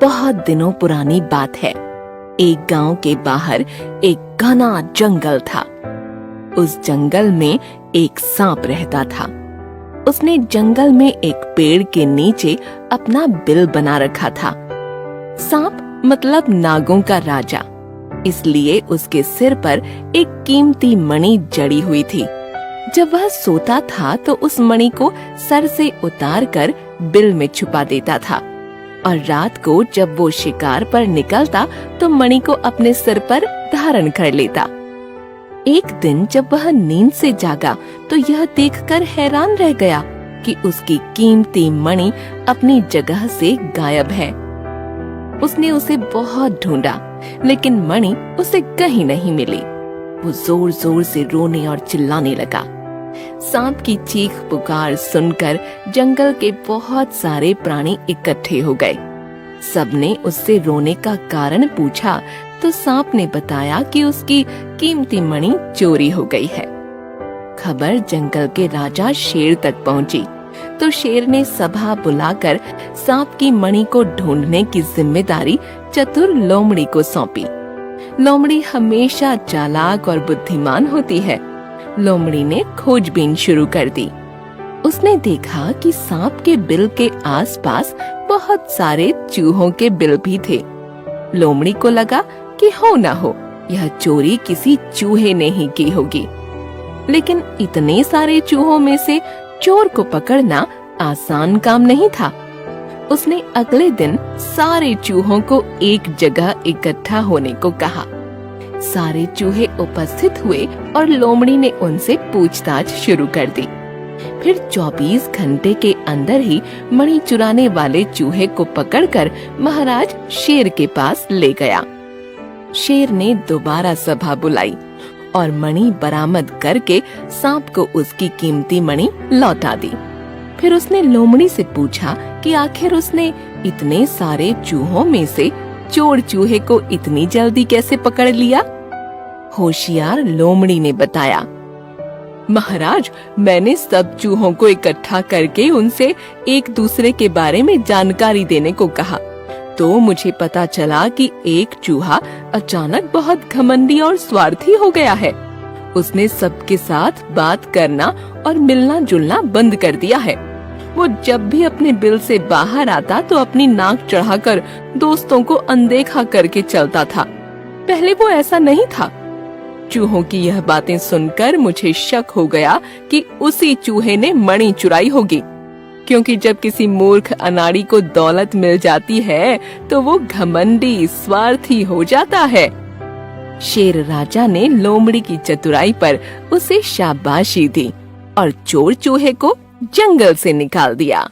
बहुत दिनों पुरानी बात है। एक गांव के बाहर एक घना जंगल था। उस जंगल में एक सांप रहता था। उसने जंगल में एक पेड़ के नीचे अपना बिल बना रखा था। सांप मतलब नागों का राजा, इसलिए उसके सिर पर एक कीमती मणि जड़ी हुई थी। जब वह सोता था तो उस मणि को सर से उतारकर बिल में छुपा देता था और रात को जब वो शिकार पर निकलता तो मणि को अपने सिर पर धारण कर लेता। एक दिन जब वह नींद से जागा तो यह देखकर हैरान रह गया कि उसकी कीमती मणि अपनी जगह से गायब है। उसने उसे बहुत ढूंढा, लेकिन मणि उसे कहीं नहीं मिली। वो जोर जोर से रोने और चिल्लाने लगा। सांप की चीख पुकार सुनकर जंगल के बहुत सारे प्राणी इकट्ठे हो गए। सबने उससे रोने का कारण पूछा तो सांप ने बताया कि उसकी कीमती मणि चोरी हो गई है। खबर जंगल के राजा शेर तक पहुंची तो शेर ने सभा बुलाकर सांप की मणि को ढूंढने की जिम्मेदारी चतुर लोमड़ी को सौंपी। लोमड़ी हमेशा चालाक और बुद्धिमान होती है। लोमड़ी ने खोजबीन शुरू कर दी। उसने देखा कि सांप के बिल के आसपास बहुत सारे चूहों के बिल भी थे। लोमड़ी को लगा कि हो ना हो यह चोरी किसी चूहे ने ही की होगी, लेकिन इतने सारे चूहों में से चोर को पकड़ना आसान काम नहीं था। उसने अगले दिन सारे चूहों को एक जगह इकट्ठा होने को कहा। सारे चूहे उपस्थित हुए और लोमड़ी ने उनसे पूछताछ शुरू कर दी। फिर 24 घंटे के अंदर ही मणि चुराने वाले चूहे को पकड़कर महाराज शेर के पास ले गया। शेर ने दोबारा सभा बुलाई और मणि बरामद करके सांप को उसकी कीमती मणि लौटा दी। फिर उसने लोमड़ी से पूछा कि आखिर उसने इतने सारे चूहों में से चोर चूहे को इतनी जल्दी कैसे पकड़ लिया। होशियार लोमड़ी ने बताया, महाराज, मैंने सब चूहों को इकट्ठा करके उनसे एक दूसरे के बारे में जानकारी देने को कहा, तो मुझे पता चला कि एक चूहा अचानक बहुत घमंडी और स्वार्थी हो गया है। उसने सबके साथ बात करना और मिलना जुलना बंद कर दिया है। वो जब भी अपने बिल से बाहर आता तो अपनी नाक चढ़ाकर दोस्तों को अनदेखा करके चलता था। पहले वो ऐसा नहीं था। चूहों की यह बातें सुनकर मुझे शक हो गया कि उसी चूहे ने मणि चुराई होगी, क्योंकि जब किसी मूर्ख अनाड़ी को दौलत मिल जाती है तो वो घमंडी स्वार्थी हो जाता है। शेर राजा ने लोमड़ी की चतुराई पर उसे शाबाशी दी और चोर चूहे को जंगल से निकाल दिया।